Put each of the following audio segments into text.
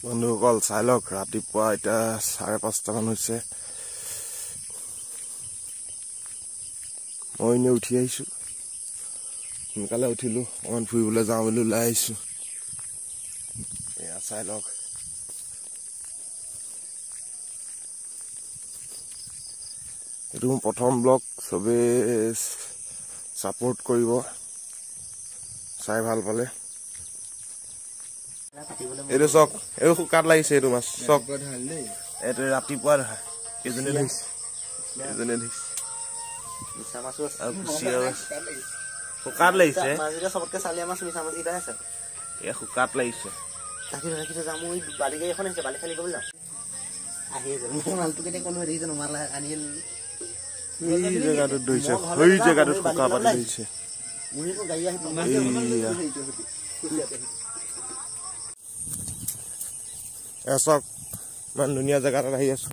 বন্ধুসকল চাই লওক ৰাতিপুৱা এতিয়া 5:30 মান হৈছে মই এনে উঠি আহিছো সোনকালে উঠিলো অকমান ফুৰিবলৈ যাওঁ বুলি ওলাই আহিছো এয়া চাই লওক এইটো প্ৰথম ব্লগ সবে সাপোৰ্ট কৰিব চাই ভাল পালে এইটো চক এইটো কাট লাগিছে এইটো মাছ চক এইটো ৰাতিপুৱা ধৰা এজনে ধৰিছে মিছা মাছো আছে আৰু কুচিয়া শুকাত লাগিছে মাজে সবতকে চালিয়া মাছ মিছা মাছ ইটা আছে এ শুকাত লাগিছে ৰাখি যাম মই বালি গাড়ী এখন আছে বালি খালি কৰিব যাম আহি গ'ল মালটো কেনে কোন হৈ দিছে নমাৰলা আনিল এই জায়গাটো ধৰিছে হৈ জায়গাটো শুকা পাতি ধৰিছে মই তো গাড়ী আহি এসক মান দুনিয়া জায়গাত আহি আছো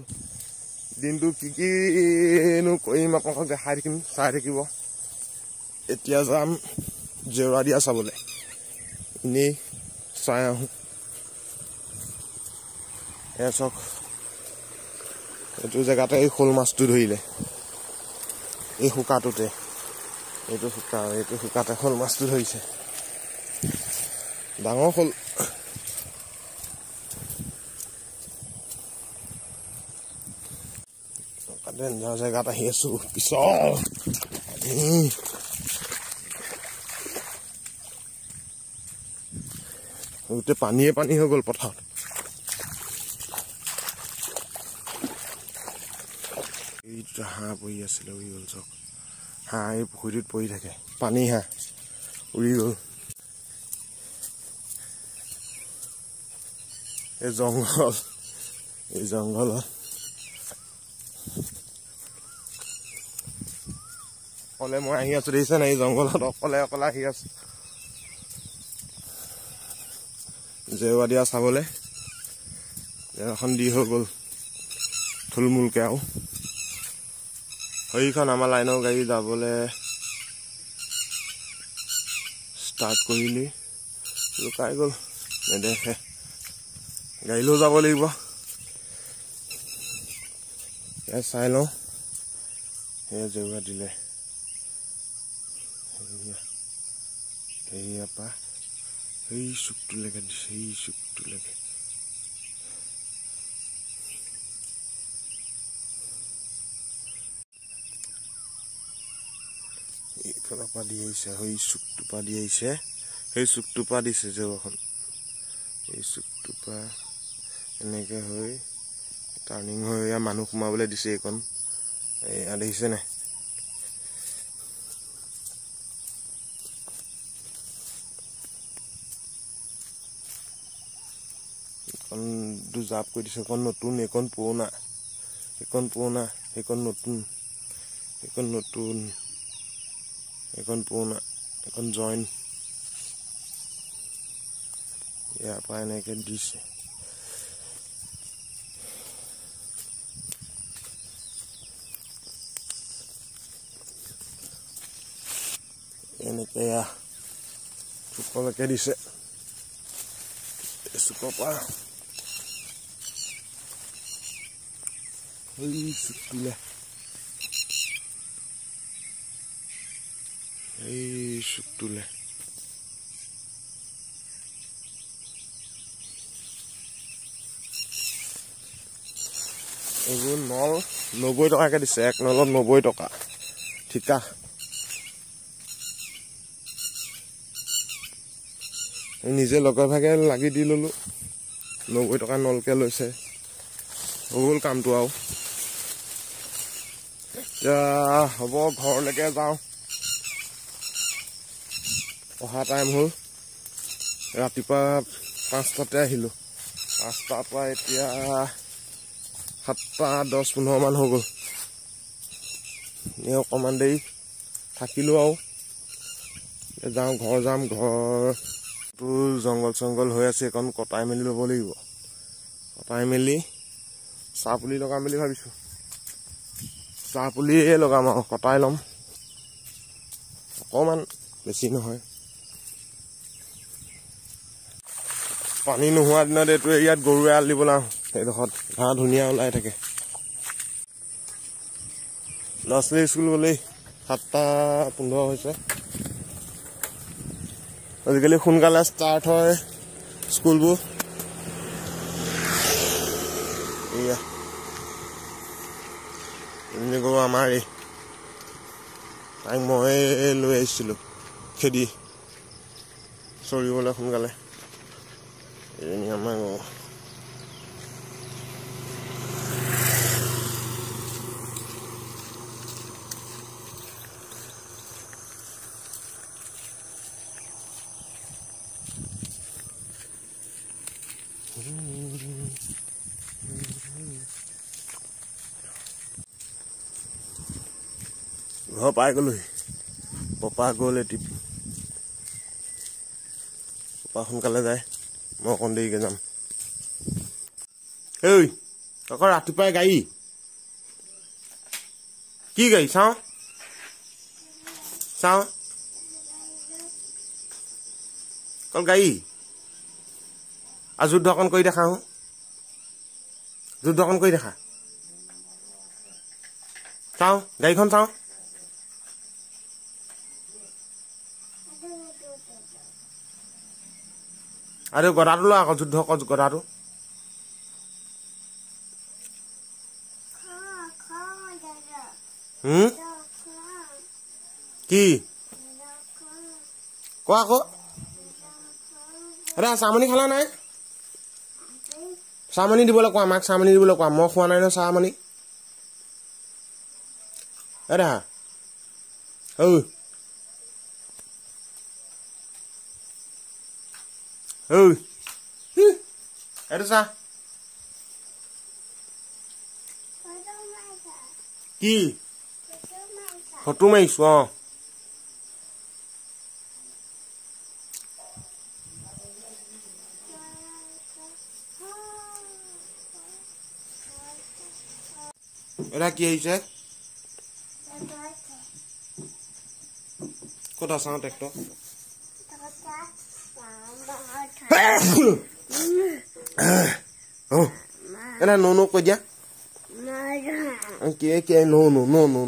দিনটো কিনো কৰিম আপোনাক দেখাই থাকিম চাই থাকিব এতিয়া যাম জেওৰা দিয়া চাবলৈ এনেই চাই আহোঁ এসক এইটো জেগাতে এই শোল মাছটো ধৰিলে এই শুকাটোতে এইটো শুকাতে শোল মাছটো ধৰিছে ডাঙৰ শোল জেগাত আহি আছো পিছল গোটেই পানী হৈ গ'ল পথাৰত এইটো হাঁহ পৰি আছিলে উৰি গ'ল চক হাঁহ এই পুখুৰীটোত পৰি থাকে পানী হাঁহ উৰি গ'ল এই জংঘলত অকলে মই আহি আছো দেখিছে নাই এই জংঘলত অকলে আহি আছো জেওৰা দিয়া চাবলৈ জেওৰাখন দি হৈ গ'ল থুলমূলকে আৰু সেইখন আমাৰ লাইনৰ গাড়ী যাবলৈ ষ্টাৰ্ট কৰিলি লুকাই গ'ল নেদেখে গাড়ীলৈও যাব লাগিব ইয়াত চাই লওঁ সেয়া জেওৰা দিলে সেয়াপা সেই চুকটোলৈকে দিছে সেই চুকটোলৈকে এইফালৰ পৰা দি আহিছে সেই চুকটোপা দি আহিছে সেই চুকটোপা দিছে জেওৰাখন এই চুকটোপা এনেকে হৈ টাৰ্ণিং হৈ মানুহ সোমাবলৈ দিছে এইখন এয়া দেখিছে নাই জাপ কৰি দিছে এখন নতুন এখন পুৰণা এখন নতুন এখন পুৰণা এখন জইন ইয়াৰ পৰা এনেকে দিছে এনেকে চুকলৈকে দিছে চুকৰ পৰা চুকটোলে এইবোৰ নল 90 টকাকে দিছে এক নলত 90 টকা ঠিকা নিজে লগে ভাগে লাগি দি ললো 90 টকা নলকে লৈছে হ'ল কামটো আৰু এতিয়া হ'ব ঘৰলৈকে যাওঁ অহা টাইম হ'ল ৰাতিপুৱা 5টাতে আহিলো 5টাৰ পৰা এতিয়া 7:10-15 মান হৈ গ'ল অকণমান দেৰি থাকিলো আৰু যাওঁ ঘৰ যাম ঘৰটো জংঘল হৈ আছে এখন কটাই মেলি ল'ব লাগিব কটাই মেলি চাহ পুলি লগাম বুলি ভাবিছো চাহ পুলিয়ে লগাম আৰু কটাই ল'ম অকণমান বেছি নহয় পানী নোহোৱা দিনত এইটো ইয়াত গৰুৱে এৰাল দিবলৈ আহোঁ সেইডোখৰত ঘাঁহ ধুনীয়া ওলাই থাকে ল'ৰা ছোৱালী স্কুল গ'লেই 7:15 হৈছে আজিকালি সোনকালে ষ্টাৰ্ট হয় স্কুলবোৰ এয়া গৰু আমাৰ এই তাইক মই লৈ আহিছিলোঁ খেদি চৰিবলৈ সোনকালে এজনী আমাৰ গৰু ঘৰ পাই গ'লোহি পপা গ'ল টিপি পপা সোনকালে যায় মই অকণ দেৰিকৈ যাম ঐ আকৌ ৰাতিপুৱাই গাড়ী কি গাড়ী চাওঁ চাওঁ অকল গাড়ী আৰু যুদ্ধ অকণ কৰি দেখা যুদ্ধ অকণ কৰি দেখা চাওঁ গাড়ীখন চাওঁ আৰু গদাটো লোৱা আকৌ যুদ্ধ গদাটো কি কোৱা আকৌ আৰে চাহমণি খালা নাই চাহমণি দিবলৈ কোৱা মাক চাহমণি দিবলৈ কোৱা মই খোৱা নাই নহয় চাহমণি এৰা ঐ ঐ এইটো চাহ কি ফটো মাৰিছো এটা কি আহিছে ক'ত চাওঁ ট্ৰেক্টৰ এটা নো কৈ দিয়া কি নো নহ'ব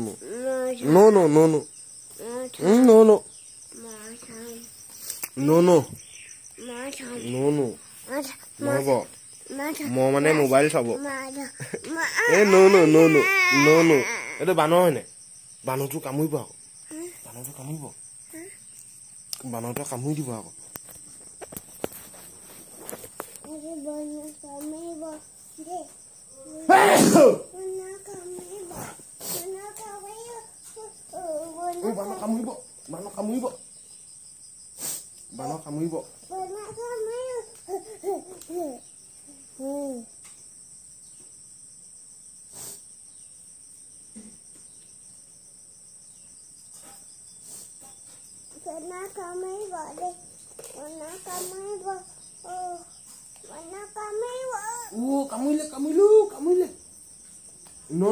মই মানে মোবাইল চাব এই নো এইটো বানৰ হয়নে বানৰটো কামুৰিব আকৌ বানৰটো কামুৰি দিব আকৌ বানৰ কামুৰিব কামুৰিলে নো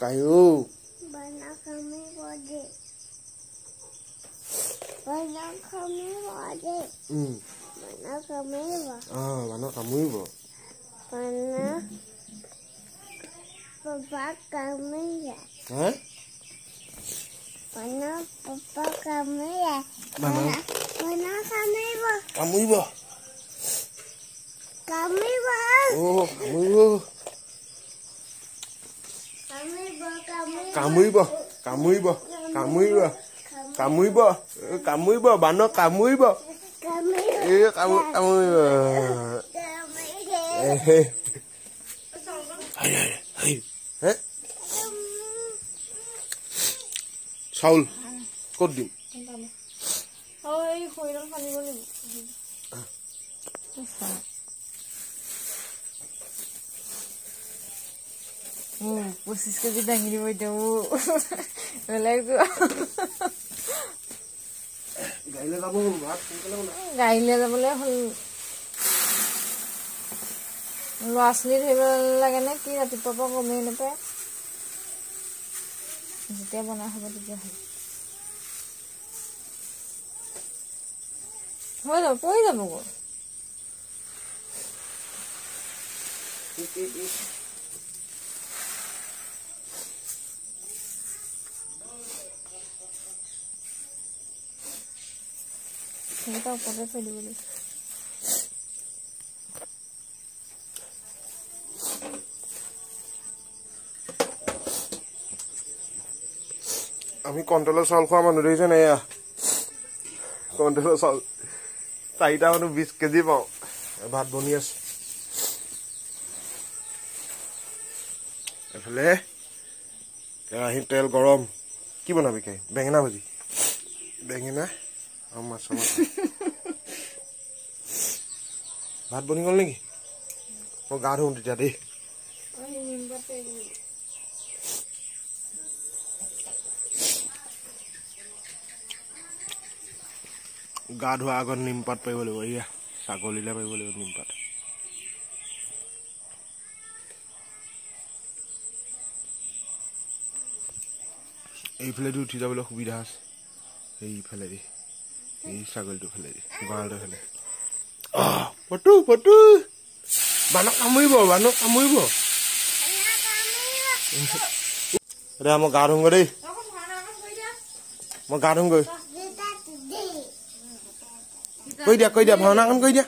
কায়ো বানৰ কামুৰিব কামুৰিব বানৰ কামুৰিব চাউল ক'ত দিম 25 কেজি দাঙি দিব এতিয়া বেলেগ গাড়ীলৈ যাবলৈ হ'ল ল'ৰা ছোৱালী ধৰিব লাগে নে কি ৰাতিপুৱাৰ পৰা গমেই নাপায় যেতিয়া বনাই হ'ব তেতিয়া হ'ল হৈ যাব পৰি যাবগৈ সেইটা ওপৰতে থৈ দিব লাগিব আমি কণ্ট্ৰলৰ চাউল খোৱা মানুহ দেখিছে নাই এয়া কণ্ট্ৰলৰ চাউল 4টা মানুহ 20 কেজি পাওঁ ভাত বনি আছে এফালে কেৰাহীত তেল গৰম কি বনাবি কে বেঙেনা ভাজি বেঙেনা আৰু মাছ ভাত বনি গ'ল নেকি মই গা ধুওঁ তেতিয়া দেই গা ধোৱা আগত নিমপাত পাৰিব লাগিব এয়া ছাগলীলে পাৰিব লাগিব নিমপাত এইফালেদি উঠি যাবলৈ সুবিধা আছে এইফালেদি এই ছাগলীটো ফালেদি গঁৰালটো ফালে পটু পটু বানক কামুৰিব এতিয়া মই গা ধুংগৈ দেই মই গা ধুংগৈ কৈ দিয়া ভাওনাখন কৈ দিয়া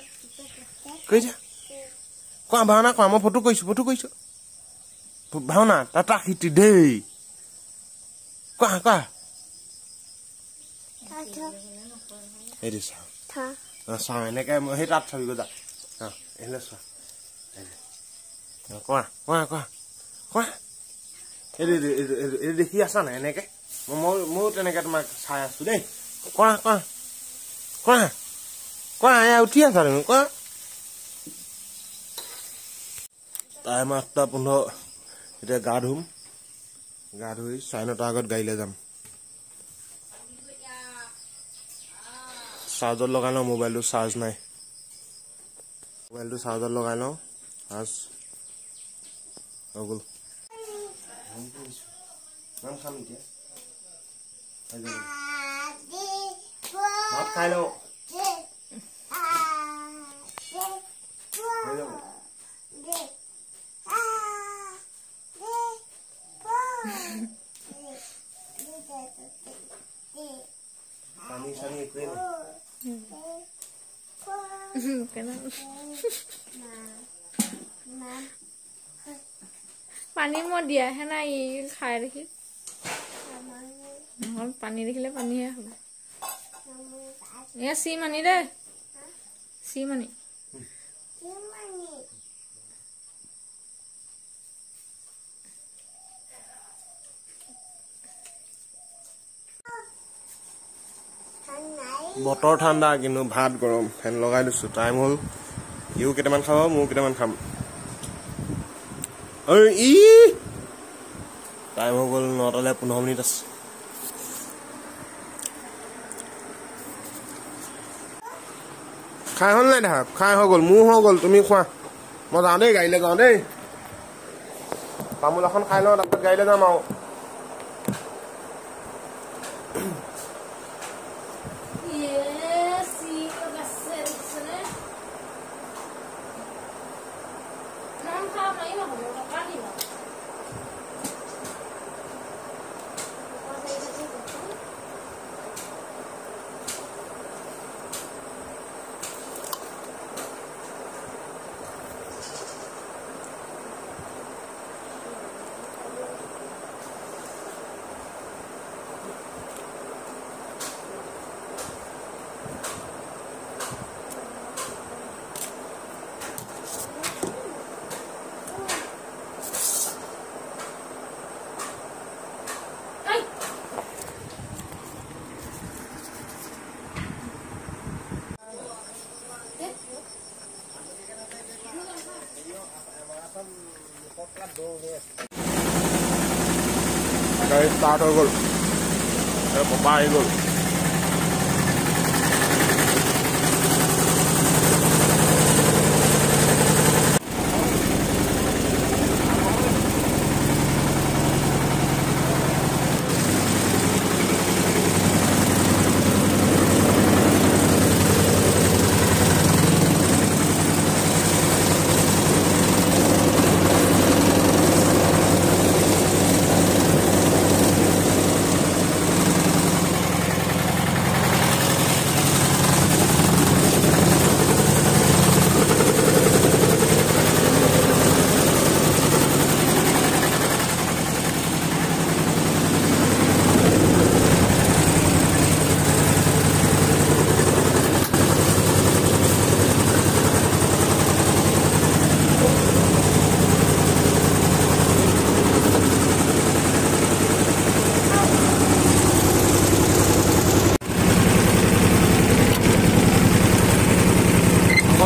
কোৱা ভাওনা কোৱা মই ফটো কৰিছো ভাওনা তাতা শিতি দেই কোৱা এইটো চাওঁ এনেকে সেই তাত চাবি গৈ যা এনে চোৱা কোৱা এইটো দেখি আছা নাই এনেকে ময়ো তেনেকে তোমাক চাই আছো দেই কোৱা এয়া উঠি আছা তুমি কোৱা টাইম 8:15 এতিয়া গা ধুই 9:30 আগত গাড়ীলৈ যাম চাৰ্জত লগাই লওঁ মোবাইলটো চাৰ্জ নাই মোবাইলটো চাৰ্জত লগাই লওঁ চাৰ্জ হৈ গ'ল ভাত খাই লওঁ পানী একোৱে নাই পানী মই দিয়াহে নাই খাই দেখি পানী দেখিলে পানীহে হ'ব এয়া চিমানি দে চিমানি বতৰ ঠাণ্ডা কিন্তু ভাত গৰম ফেন লগাই দিছো টাইম হ'ল ইও কেইটামান খাব ময়ো কেইটামান খাম টাইম হৈ গ'ল 9টালৈ 15 মিনিট আছে খাই হ'ল নাই দেখা খাই হৈ গ'ল মোৰ হৈ গ'ল তুমি খোৱা মই যাওঁ দেই গাড়ীলৈ যাওঁ দেই তামোল এখন খাই লওঁ তাৰপিছত গাড়ীলৈ যাম আৰু গাড়ী ষ্টাৰ্ট হৈ গ'ল পপা আহি গ'ল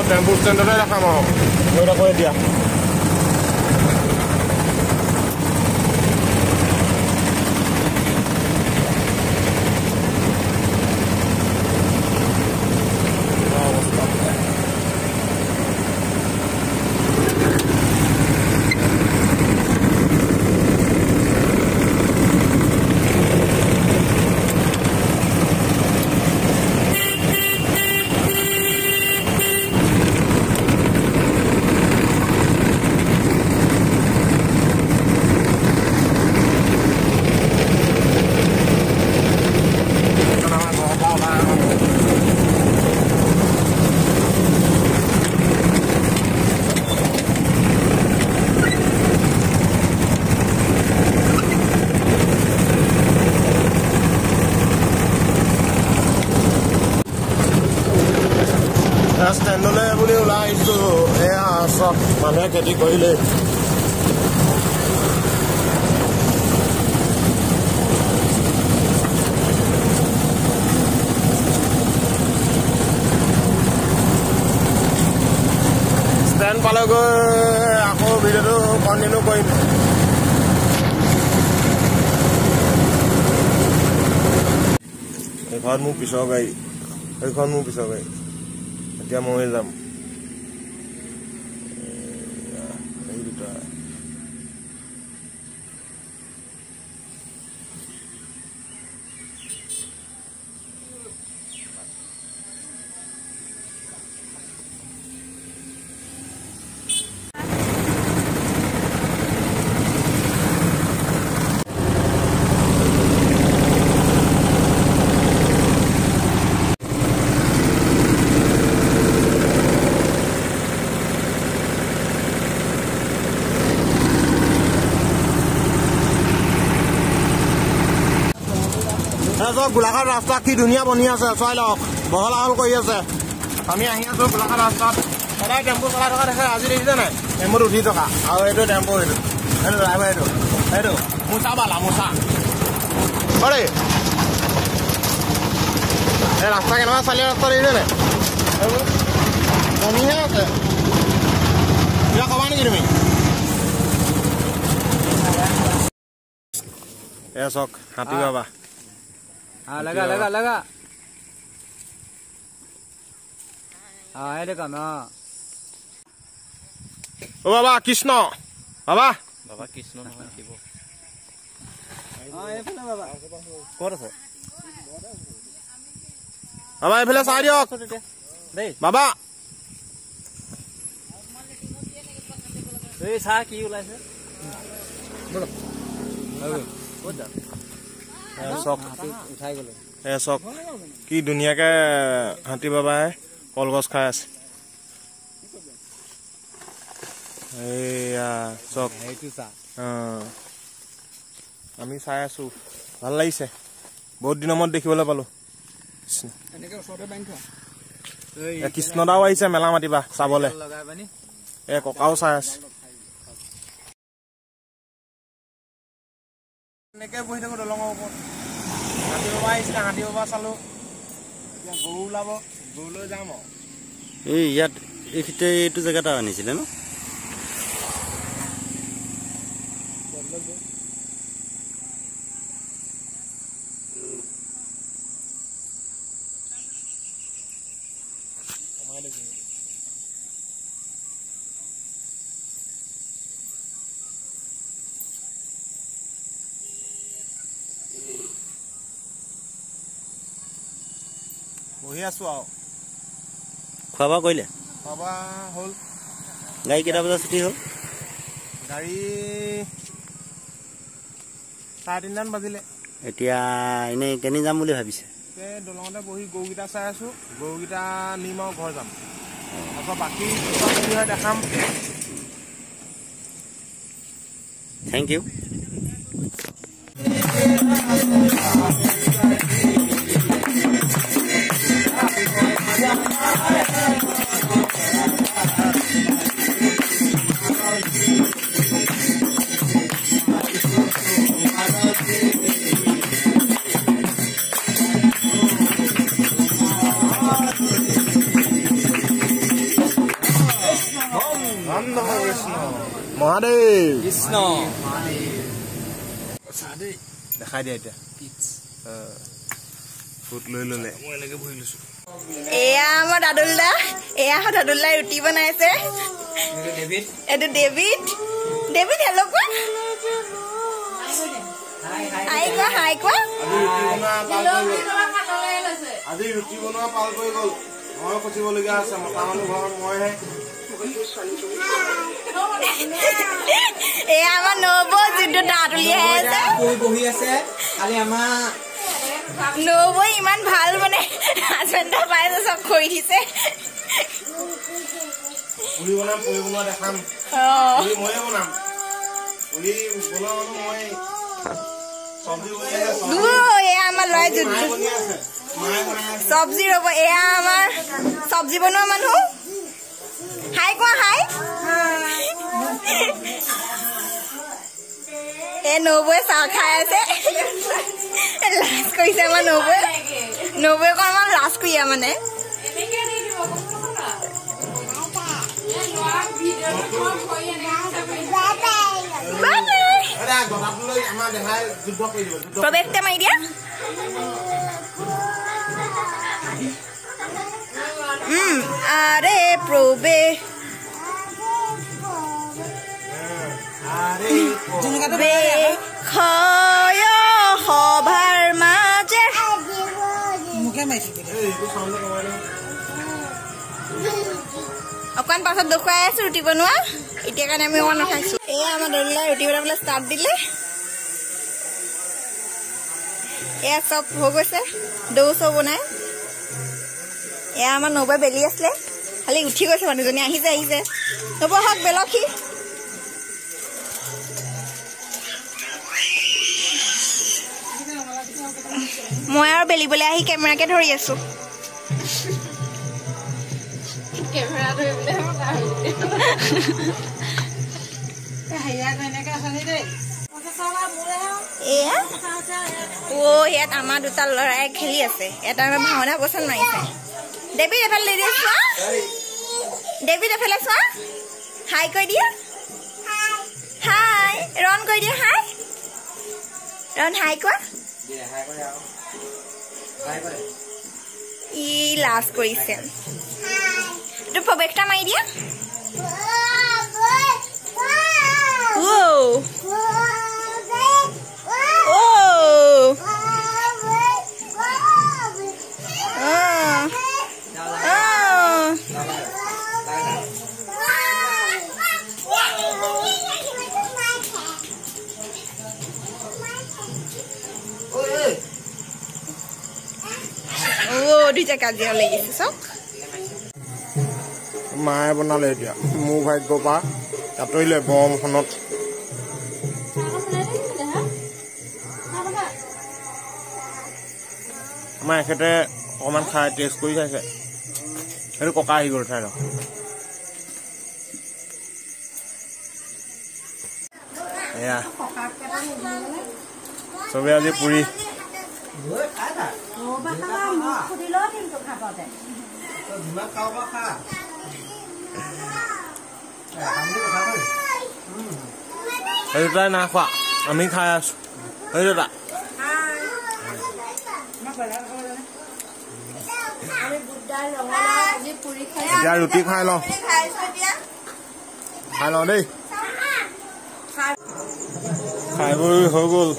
টেম্পু ষ্টেণ্ডতে দেখাম আৰু আকৌ এতিয়া ষ্টেণ্ডলৈ বুলি ওলাই আহিছোঁ এয়া চব মানুহে খেতি কৰিলে ষ্টেণ্ড পালেগৈ আকৌ ভিডিঅ'টো কণ্টিনিউ কৰিম এইখন মোৰ পিছৰ গাড়ী এতিয়া মই যাম এই দুটা গোলাঘাট ৰাস্তা কি ধুনীয়া বনি আছে চাই লওক বহল আহল কৰি আছে আমি আহি আছো গোলাঘাট ৰাস্তাত সদায় টেম্পু চলাই থকা দেখে আজি দেখিছে নাই টেম্পুত উঠি থকা আৰু এইটো টেম্পু এইটো ড্ৰাইভাৰ এইটো মোচা বালা মোচা কৰে এই ৰাস্তা কেনেকুৱা চালি ৰাস্তা দেখিছে নাই কমিহে আছে কিবা কবা নেকি তুমি এয়া চাওক হাতী বাবা हाँ लगा लगा लगा हाँ ये देखा ना ओ बाबा कृष्ण बाबा बाबा कृष्ण নহয় শিৱ हाँ ये फैला बाबा कौन है बाबा এইফালে চাই দিয়ক দেই বাবা এই চাহ কি ওলাইছে ক'ত যা চক উঠাই গ'লো চক কি ধুনীয়াকে হাতী বাবাই কলগছ খাই আছে এইয়া চক আমি চাই আছো ভাল লাগিছে বহুত দিনৰ মূৰত দেখিবলৈ পালো কৃষ্ণদাও আহিছে মেলা মাতিবা চাবলে ককাও চাই আছে এনেকে বহি থাকো দলঙৰ ওপৰত হাতী বাবা আহিছিলে হাতী বাবা চালো এতিয়া গৰু ওলাব গৰুলৈ যাম এই ইয়াত এইটো জেগাটা আনিছিলে ন বহি আছো আৰু খোৱা বোৱা কৰিলে বাবা হ'ল গাড়ী কেইটা বজাত ছুটি হ'ল গাড়ী 3:30 বাজিলে এতিয়া এনেই কেনি যাম বুলি ভাবিছে দলঙতে বহি গৰুকেইটা চাই আছো গৰুকেইটা নিম আৰু ঘৰ যাম তাৰপৰা বাকী কি হয় দেখাম থেংক ইউ মহাদেৱ কৃষ্ণ দেখাই দিয়া এতিয়া ফুট লৈ ললে মই এনেকে বহি লৈছো এয়া আমাৰ দাদুল্লা এয়া দাদুল্লাই ৰুটি বনাইছে এইটো ডেভিড ডেভিড হেল্ল' কোৱা হাই কোৱা আজি ৰুটি বনোৱা পাল কৰি গ'ল মই খচিবলগীয়া আছে মতা মানুহ ঘৰত মইহে এয়া আমাৰ নবৌ যোনটো দাঁত উলিয়াই আছে বহি আছে কালি আমাৰ নবৌ ইমান ভাল মানে হাজবেণ্ড পাইছে চব কৰি দিছে পুৰি বনাম পুৰি বনোৱা দেখাম ময়ে বনাম পুৰি বনোৱা মানুহ মই চব্জি এয়া আমাৰ ল'ৰাই চব্জি ৰ'ব এয়া আমাৰ চব্জি বনোৱা মানুহ হাই কোৱা হাই নবৌয়ে চাহ খাই আছে লাজ কৰিছে আমাৰ নবৌয়ে অকণমান লাজ কৰিয়া মানে প্ৰৱেশতে মাৰি দিয়া আৰে প্ৰৱেশ সভাৰ মাজে অকণ পাছত দেখুৱাই আছো ৰুটি বনোৱা এতিয়া কাৰণে আমি অকণ ৰখাইছো এয়া আমাৰ দলিলাই ৰুটি বনাবলৈ ষ্টাৰ্ট দিলে এয়া চব হৈ গৈছে দৌ চৌ বনাই এয়া আমাৰ নবৌয়ে বেলি আছিলে খালি উঠি গৈছে মানুহজনী আহিছে নবৌ হওক বেলখি মই আৰু বেলিবলৈ আহি কেমেৰাকে ধৰি আছো ইয়াত আমাৰ দুটা ল'ৰাই খেলি আছে এটা আমাৰ ভাওনা পচন্দ মাৰিছে ডেভিড এফালে চোৱা ডেভিড এফালে চোৱা হাই কৈ দিয়া হাই ৰন কৈ দিয়া হাই ৰন হাই কোৱা ই লাজ কৰিছে এইটো প্ৰৱেশটা মাৰি দিয়া দুইটা কাজিয়া লাগিছে চব মায়ে বনালে এতিয়া মোৰ ভাগ্য পা আঁতৰিলে গৰমখনত আমাৰ এখেতে অকণমান খাই টেষ্ট কৰি চাইছে সেইটো ককা আহি গ'ল ঠাই এয়া চবে আজি পুৰি সেইটাই না খোৱা আমি খাই আছো সেইটা এতিয়া ৰুটি খাই লওঁ দেই খাই বৈ হৈ গ'ল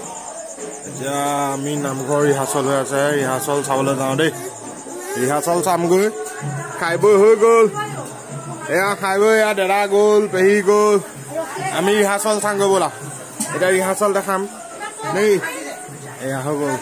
এতিয়া আমি নামঘৰ ৰিহাৰ্চল হৈ আছে ৰিহাৰ্চল চাবলৈ যাওঁ দেই ৰিহাৰ্চল চামগৈ খাই বৈ হৈ গ'ল এয়া খাই বৈ এয়া দাদা গ'ল পেহী গ'ল আমি ৰিহাৰ্চল চামগৈ ব'লা এতিয়া ৰিহাৰ্চল দেখাম দেই এয়া হৈ গ'ল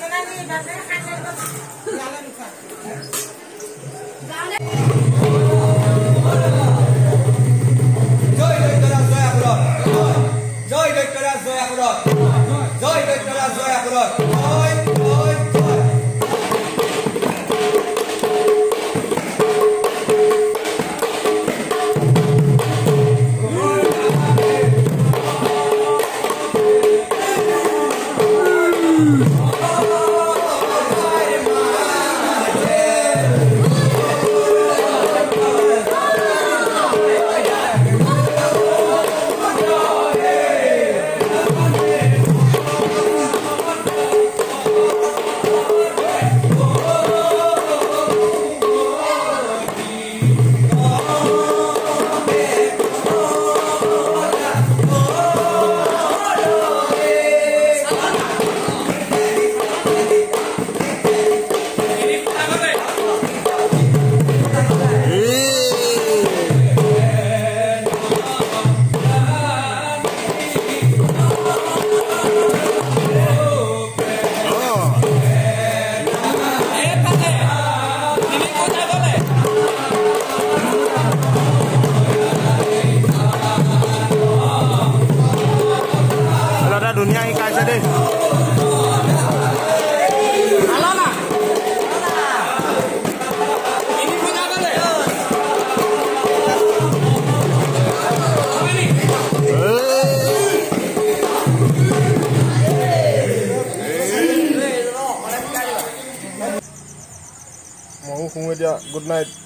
ধুনীয়া শিকাইছে দেই ময়ো শুওঁ এতিয়া গুড নাইট